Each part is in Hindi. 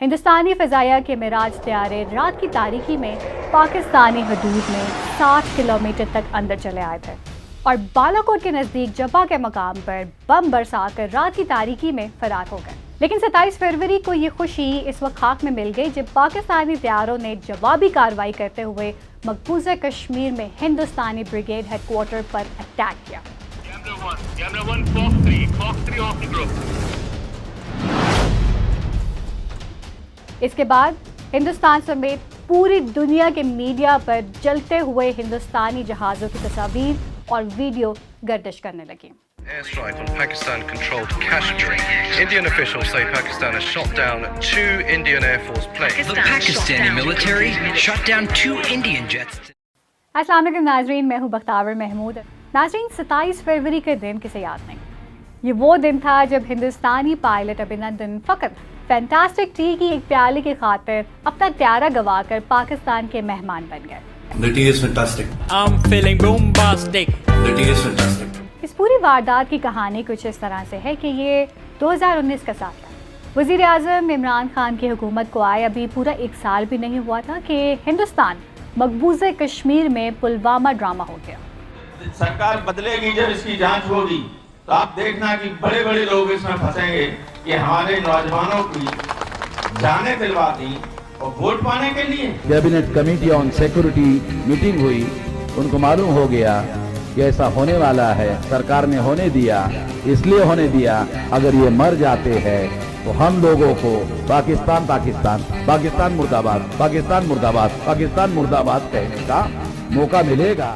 हिंदुस्तानी फ़ज़ाइया के मिराज तैयारे रात की तारीकी में पाकिस्तानी हदूद में 60 किलोमीटर तक अंदर चले आए थे और बालाकोट के नज़दीक जब्बा के मकाम पर बम बरसाकर रात की तारीकी में फरार हो गए। लेकिन 27 फरवरी को ये खुशी इस वक्त खाक में मिल गई जब पाकिस्तानी तैयारों ने जवाबी कार्रवाई करते हुए मकबूजा कश्मीर में हिंदुस्तानी ब्रिगेड हेडक्वार्टर पर अटैक किया। इसके बाद हिंदुस्तान समेत पूरी दुनिया के मीडिया पर जलते हुए हिंदुस्तानी जहाज़ों की तस्वीर और वीडियो गर्दिश करने लगी। Airstrike on Pakistan-controlled Kashmir. Indian officials say Pakistan has shot down 2 Indian Air Force planes. The Pakistani military shot down 2 Indian jets. अस्सलाम वालेकुम नाज़रीन, मैं हूँ बख्तावर महमूद। नाज़रीन, 27 फरवरी के दिन किसे याद नहीं। ये वो दिन था जब हिंदुस्तानी पायलट अभिनंदन फ़कत फैंटास्टिक टी की एक प्याले की खातिर अपना त्यारा गवाकर पाकिस्तान के मेहमान बन गए। The tea is fantastic. I'm feeling bombastic. The tea is fantastic. इस पूरी वारदात की कहानी कुछ इस तरह से है कि ये 2019 का साल है। वज़ीर आज़म इमरान खान की हुकूमत को आए अभी पूरा 1 साल भी नहीं हुआ था कि हिंदुस्तान मकबूज़े कश्मीर में पुलवामा ड्रामा हो गया। सरकार बदलेगी, जब इसकी जांच होगी तो आप देखना कि बड़े बड़े लोग इसमें फंसेंगे कि हमारे नौजवानों की जानें दिलवा दी और वोट पाने के लिए। Cabinet committee on security meeting हुई, उनको मालूम हो गया कि ऐसा होने वाला है, सरकार ने होने दिया, इसलिए होने दिया अगर ये मर जाते हैं तो हम लोगों को पाकिस्तान पाकिस्तान पाकिस्तान मुर्दाबाद पाकिस्तान मुर्दाबाद पाकिस्तान मुर्दाबाद कहने का मौका मिलेगा।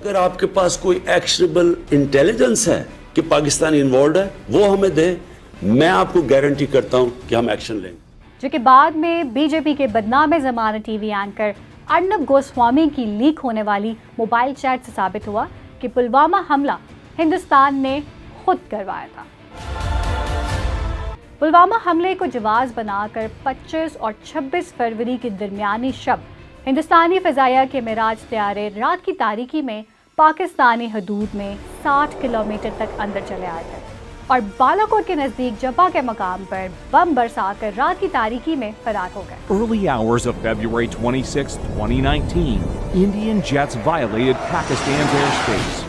अगर आपके पास कोई एक्शनेबल इंटेलिजेंस है कि पाकिस्तान इन्वॉल्व है, वो हमें दे, मैं आपको गारंटी करता हूं कि हम एक्शन लेंगे। जो कि बाद में बीजेपी के बदनाम ज़माना टीवी एंकर अर्नब गोस्वामी की लीक होने वाली मोबाइल चैट से साबित हुआ कि पुलवामा हमला हिंदुस्तान ने खुद करवाया था। पुलवामा हमले को जवाब बनाकर 25 और 26 फरवरी के दरमियानी शब हिंदुस्तानी फ़ज़ाइया के मिराज तैयारे रात की तारीकी में पाकिस्तानी हदूद में 60 किलोमीटर तक अंदर चले आए थे और बालाकोट के नज़दीक जब्बा के मकाम पर बम बरसाकर रात की तारीकी में फरार हो गए। Early hours of February 26, 2019, Indian jets violated Pakistan's airspace.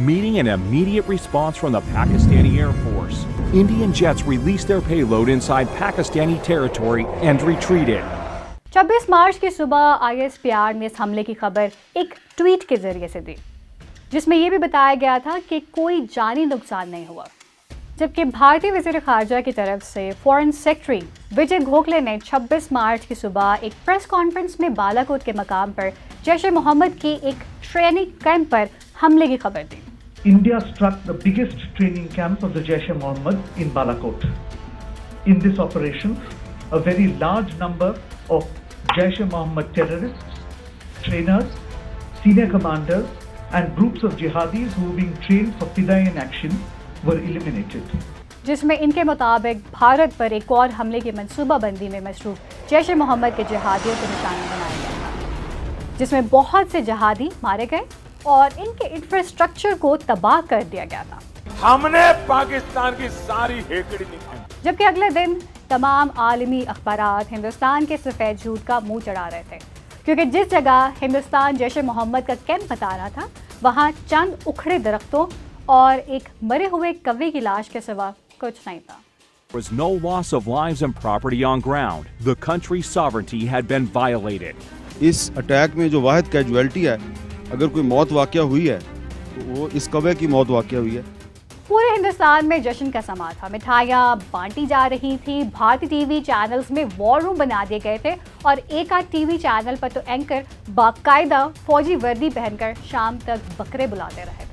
Meeting an immediate response from the Pakistani Air Force, Indian jets released their payload inside Pakistani territory and retreated. 26 मार्च की सुबह ISPR ने इस हमले की खबर एक ट्वीट के जरिए से दी, जिसमें यह भी बताया गया था कि कोई जानी नुकसान नहीं हुआ। जबकि भारतीय वज़ीर ख़ारजा की तरफ से फॉरेन सेक्रेटरी विजय गोखले ने 26 मार्च की सुबह एक प्रेस कॉन्फ्रेंस में बालाकोट के मकाम पर जैश ए मोहम्मद की एक ट्रेनिंग कैंप पर हमले की खबर दी। India struck the biggest training camp of the Jaish-e-Mohammed in Balakot. In this operation, a very large number of Jaish-e-Mohammed terrorists, trainers, senior commanders, and groups of jihadis who were being trained for Fidaian action were eliminated. जिसमें इनके मुताबिक भारत पर एक और हमले की मंसूबाबंदी में मसरूफ जैश-ए-मोहम्मद के जिहादियों को निशाना बनाया गया था, जिसमें बहुत से जिहादी मारे गए और इनके इंफ्रास्ट्रक्चर को तबाह कर दिया गया था। हमने पाकिस्तान की सारी हेकड़ी निकाली। जबकि अगले दिन तमाम आलमी अखबारात हिंदुस्तान के सफ़ेद झूठ का मुंह चढ़ा रहे थे, क्योंकि जिस जगह हिंदुस्तान जैश-ए-मोहम्मद का कैंप बता रहा था वहाँ चंद उखड़े दरख्तों और एक मरे हुए कौवे की लाश के सिवा कुछ नहीं था। There was no loss of lives and property on ground. The country's sovereignty had been violated. इस अटैक में जो वाहिद कैजुअलिटी है, अगर कोई मौत वाक़या हुई है तो वो इस कौवे की मौत वाक़या हुई है। पूरे हिंदुस्तान में जश्न का समा था, मिठाइयाँ बांटी जा रही थी, भारतीय टीवी चैनल्स में वॉर रूम बना दिए गए थे और एक आध टीवी चैनल पर तो एंकर बाकायदा फौजी वर्दी पहनकर शाम तक बकरे बुलाते रहे थे।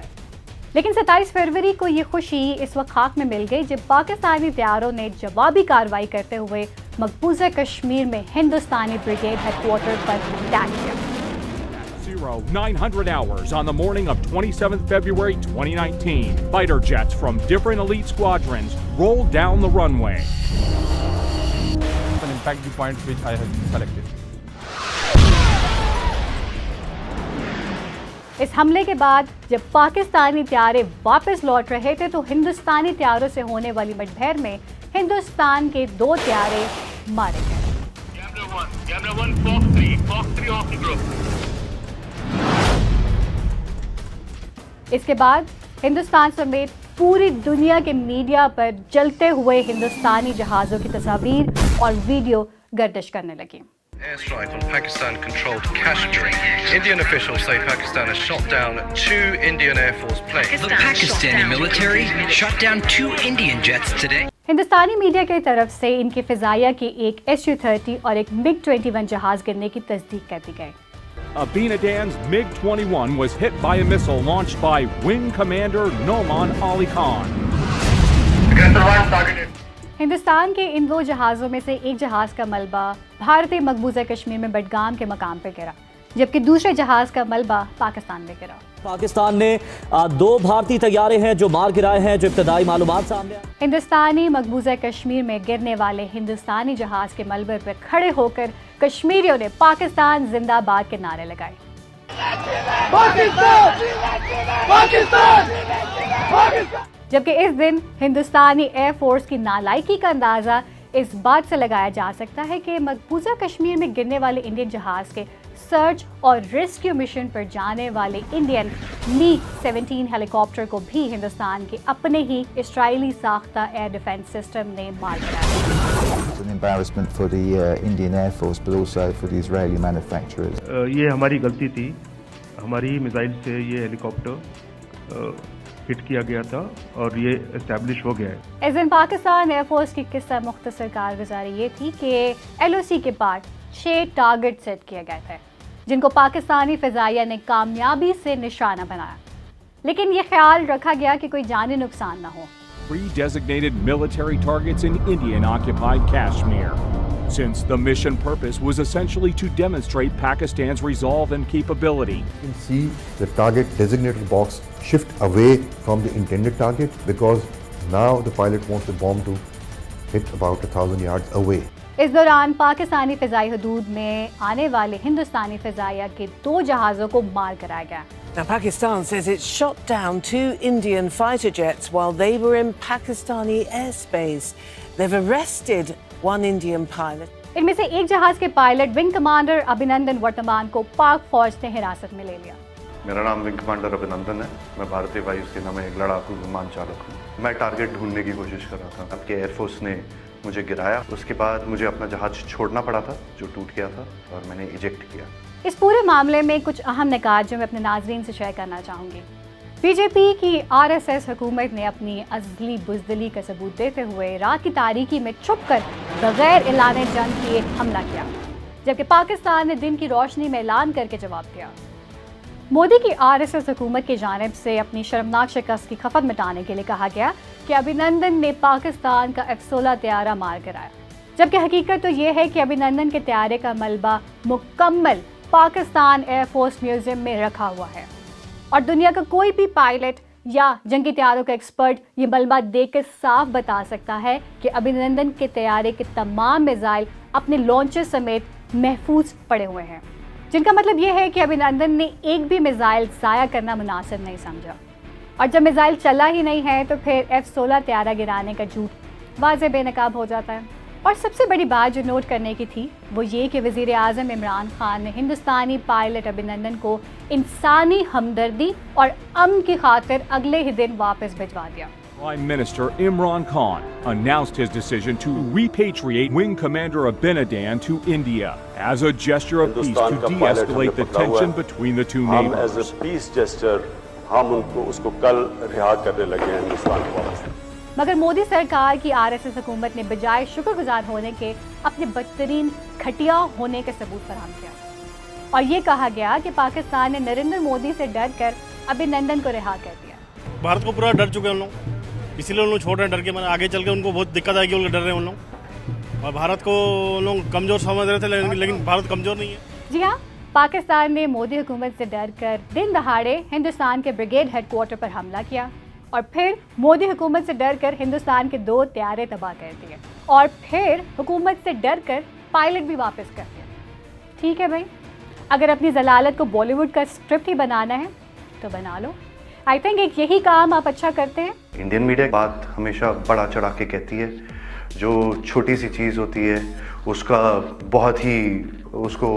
लेकिन 27 फरवरी को ये खुशी इस वक्त खाक में मिल गई जब पाकिस्तानी तैयारों ने जवाबी कार्रवाई करते हुए मकबूजा कश्मीर में हिंदुस्तानी ब्रिगेड हेडक्वार्टर पर अटैक किया। 900 hours on the morning of 27th February 2019, fighter jets from different elite squadrons rolled down the runway. Impact the point which I have selected. इस हमले के बाद जब पाकिस्तानी त्यारे वापस लौट रहे थे तो हिंदुस्तानी त्यारों से होने वाली मुठभेड़ में हिंदुस्तान के 2 त्यारे मारे गए। इसके बाद हिंदुस्तान समेत पूरी दुनिया के मीडिया पर जलते हुए हिंदुस्तानी जहाज़ों की तस्वीर और वीडियो गर्दिश करने लगी। Airstrike on Pakistan-controlled Kashmir. Indian officials say Pakistan has shot down 2 Indian Air Force planes. The Pakistani military shot down 2 Indian jets today. Hindustani media की तरफ से इनकी फिजाइया के एक Su-30 और एक MiG-21 जहाज गिरने की तस्दीक कर दी गई। Abinadan's MiG-21 was hit by a missile launched by Wing Commander Noman Ali Khan. Hindustan के इन 2 जहाज़ों में से एक जहाज़ का मलबा भारतीय मकबूजा कश्मीर में बडगाम के मकाम पर गिरा, जबकि दूसरे जहाज़ का मलबा पाकिस्तान में गिरा। पाकिस्तान ने 2 भारतीय तैयारे हैं जो मार गिराए हैं, जो इब्तदाई मालूमात सामने आए। हिंदुस्तानी मकबूजा कश्मीर में गिरने वाले हिंदुस्तानी जहाज़ के मलबे पर खड़े होकर कश्मीरियों ने पाकिस्तान जिंदाबाद के नारे लगाए। जबकि इस दिन हिंदुस्तानी एयरफोर्स की नालायकी का अंदाज़ा इस बात से लगाया जा सकता है कि मकबूजा कश्मीर में गिरने वाले इंडियन जहाज़ के सर्च और रेस्क्यू मिशन पर जाने वाले इंडियन MiG-17 हेलीकॉप्टर को भी हिंदुस्तान के अपने ही इजरायली साख्ता एयर डिफेंस सिस्टम ने मार गिराया। It's an embarrassment for the Indian Air Force, but also for the Israeli manufacturers. ये हमारी गलती थी, हमारी ही मिसाइल से ये हेलीकॉप्टर हिट किया गया था और ये एस्टैब्लिश हो गया है। इस दिन पाकिस्तान एयरफोर्स की किस्सा मुख्तसर कारगुजारी ये थी कि LOC के बाद 6 टारगेट सेट किए गए थे, जिनको पाकिस्तानी फिजाइया ने कामयाबी से निशाना बनाया, लेकिन ये ख्याल रखा गया कि कोई जानी नुकसान ना हो। 3 designated military targets in Indian-occupied Kashmir, since the mission purpose was essentially to demonstrate Pakistan's resolve and capability. You can see the target designated box shift away from the intended target because now the pilot wants the bomb to hit about 1,000 yards away. इस दौरान पाकिस्तानी फिजाई हदूद में आने वाले हिंदुस्तानी फिजाइया के 2 जहाज़ों को मार कराया गया। Now, Pakistan says it shot down 2 Indian fighter jets while they were in Pakistani airspace. They've arrested 1 Indian pilot. इनमें से एक जहाज के पायलट विंग कमांडर अभिनंदन वर्तमान को पाक फौज ने हिरासत में ले लिया। मेरा नाम विंग कमांडर अभिनंदन है। मैं भारतीय वायुसेना में एक लड़ाकू विमान चालक हूँ। मैं टारगेट ढूंढने की कोशिश कर रहा था। आपके एयरफोर्स ने मुझे गिराया, उसके बाद मुझे अपना जहाज छोड़ना पड़ा था जो टूट गया था और मैंने इजेक्ट किया। इस पूरे मामले में कुछ अहम निकात जो मैं अपने नाजरीन से शेयर करना चाहूँगी। बीजेपी की RSS हुकूमत ने अपनी अज़ली बुज़दिली का सबूत देते हुए रात की तारीकी में छुपकर बगैर ऐलान जंग किए हमला किया, जबकि पाकिस्तान ने दिन की रोशनी में ऐलान करके जवाब दिया। मोदी की RSS हुकूमत की जानिब से अपनी शर्मनाक शिकस्त की खपत मिटाने के लिए कहा गया कि अभिनंदन ने पाकिस्तान का F-16 तैयारा मार गिराया, जबकि हकीकत तो ये है कि अभिनंदन के तैयारे का मलबा मुकम्मल पाकिस्तान एयरफोर्स म्यूजियम में रखा हुआ है और दुनिया का कोई भी पायलट या जंगी तैयारों का एक्सपर्ट ये मलबा देखकर साफ बता सकता है कि अभिनंदन के तैयारे के तमाम मिसाइल अपने लॉन्चर समेत महफूज पड़े हुए हैं, जिनका मतलब ये है कि अभिनंदन ने एक भी मिसाइल ज़ाया करना मुनासिब नहीं समझा। और जब मिसाइल चला ही नहीं है तो फिर F-16 तैयारा गिराने का झूठ वाज़े बेनकाब हो जाता है। और सबसे बड़ी बात जो नोट करने की थी वो ये कि वज़ीर आज़म इमरान खान ने हिंदुस्तानी पायलट अभिनंदन को इंसानी हमदर्दी और अमन की खातिर अगले ही दिन वापस भिजवा दिया। Prime Minister Imran Khan announced his decision to repatriate Wing Commander Abinadan to India as a gesture of peace to de-escalate the tension between the two neighbors. As a peace gesture, हम उसको कल रिहा करने लगे हैं हिंदुस्तान को वापस। मगर मोदी सरकार की RSS हुकूमत ने बजाय शुक्रगुजार होने के अपने बदतरीन घटिया होने के सबूत फराहम किया और ये कहा गया कि पाकिस्तान ने नरेंद्र मोदी से डर कर अभिनंदन को रिहा कर दिया। भारत को पूरा डर चुके हैं उन लोग, इसीलिए उन लोग छोड़ रहे हैं डर के। मैंने आगे चल के उनको बहुत दिक्कत आएगी, उन लोग डर रहे हैं उन लोग, और भारत को उन लोग कमज़ोर समझ रहे थे, लेकिन भारत कमज़ोर नहीं है। जी हाँ, पाकिस्तान ने मोदी हुकूमत से डर कर दिन दहाड़े हिंदुस्तान के ब्रिगेड हेडक्वार्टर पर हमला किया और फिर मोदी हुकूमत से डर कर हिंदुस्तान के 2 तैयारे तबाह कर दिए और फिर हुकूमत से डर कर पायलट भी वापस कर दिया। ठीक है भाई, अगर अपनी जलालत को बॉलीवुड का स्क्रिप्ट ही बनाना है तो बना लो। आई थिंक एक यही काम आप अच्छा करते हैं। इंडियन मीडिया बात हमेशा बड़ा चढ़ा के कहती है, जो छोटी सी चीज़ होती है उसका बहुत ही उसको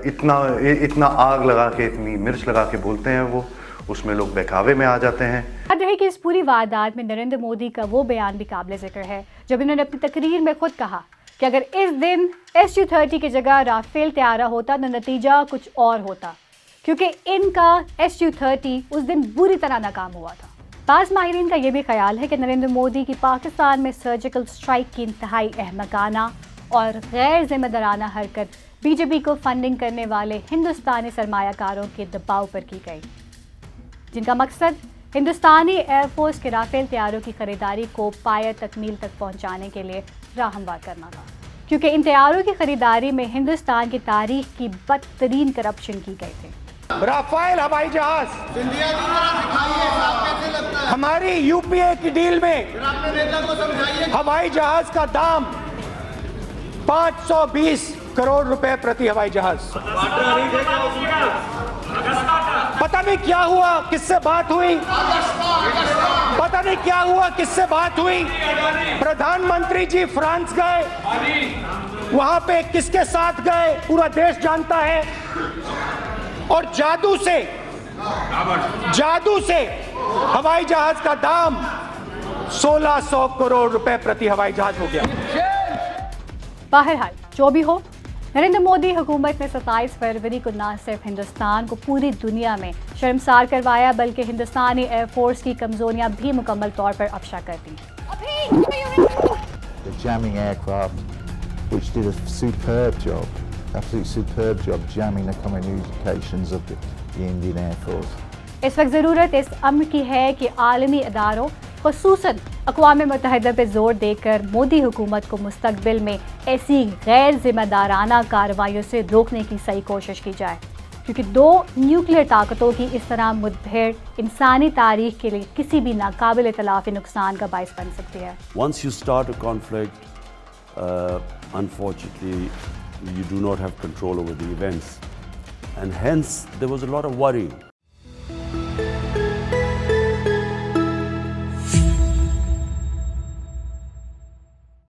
इतना आग लगा के, इतनी मिर्च लगा के बोलते हैं वो, उसमें लोग बहकावे में आ जाते हैं। याद रहे कि इस पूरी वारदात में नरेंद्र मोदी का वो बयान भी काबिल जिक्र है जब इन्होंने अपनी तकरीर में खुद कहा कि अगर इस दिन SU-30 की जगह राफेल तैयारा होता तो नतीजा कुछ और होता, क्योंकि इनका SU-30 उस दिन बुरी तरह नाकाम हुआ था। बाज़ माहिरीन का ये भी ख्याल है कि नरेंद्र मोदी की पाकिस्तान में सर्जिकल स्ट्राइक की इंतहाई अहमकाना और गैर जिम्मेदाराना हरकत बीजेपी को फंडिंग करने वाले हिंदुस्तानी सरमायाकारों के दबाव पर की गई, जिनका मकसद हिंदुस्तानी एयरफोर्स के राफेल तैयारों की खरीदारी को पाया तकमील तक पहुंचाने के लिए राह हमवार करना था, क्योंकि इन तैयारों की खरीदारी में हिंदुस्तान की तारीख की बदतरीन करप्शन की गई थी। राफेल हवाई जहाज हमारी यूपीए की डील में हवाई जहाज का दाम 520 करोड़ रुपए प्रति हवाई जहाज। पता नहीं क्या हुआ, किससे बात हुई, पता नहीं क्या हुआ, किससे बात हुई। प्रधानमंत्री जी फ्रांस गए, वहां पे किसके साथ गए पूरा देश जानता है, और जादू से हवाई जहाज का दाम 1600 करोड़ रुपए प्रति हवाई जहाज हो गया। बहरहाल जो भी हो, नरेंद्र मोदी हुकूमत ने 27 फरवरी को न सिर्फ हिंदुस्तान को पूरी दुनिया में शर्मसार करवाया, बल्कि हिंदुस्तानी एयरफोर्स की कमजोरियां भी मुकम्मल तौर पर अफशा कर दी। The jamming aircraft, which did a superb job, absolutely superb job jamming the communications of the Indian Air Force. इस वक्त ज़रूरत इस अम्र की है कि आलमी इदारों ख़ुसूसन अक़वाम मुत्तहिदा पर जोर देकर मोदी हुकूमत को मुस्तक़बिल में ऐसी गैर ज़िम्मेदाराना कार्रवाइयों से रोकने की सही कोशिश की जाए, क्योंकि दो न्यूक्लियर ताकतों की इस तरह मुठभेड़ इंसानी तारीख के लिए किसी भी नाकाबिल तलाफ़ी नुकसान का बाइस बन सकती है। Once you start a conflict, unfortunately, you do not have control over the events, and hence there was a lot of worry.